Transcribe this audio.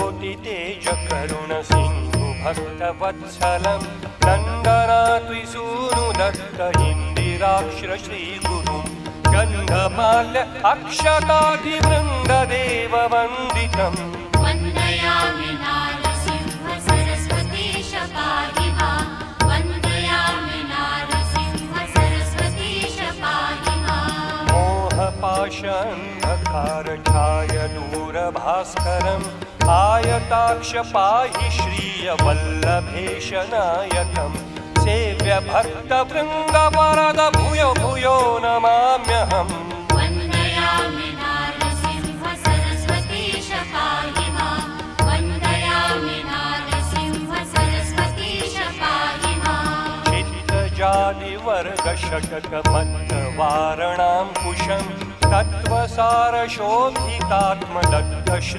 ज्योति तेज करुण सिंधु भक्तवत्सलं नन्दनात्विसूनु दत्त इन्दिराक्ष श्रीगुरुं गन्धमाल्य अक्षताधिवृन्ददेव वन्दितम् वन्दयामि नारसिंह सरस्वतीश पाहि माम् वन्दयामि नारसिंह सरस्वतीश पाहि माम् मोहपाशान्धकारछाय दूरभास्करम् आयताक्ष पाहि श्रियवल्लभेश नायकम् सेव्य भक्तवृन्दवरद भूयो भूयो नमाम्यहम् वन्दयामि नारसिंह सरस्वतीश पाहि माम् वन्दयामि नारसिंह सरस्वतीश पाहि माम् चित्तजादिवर्गषटकमत्तवारणां कुशं तत्त्वसारशोभितात्मदत्त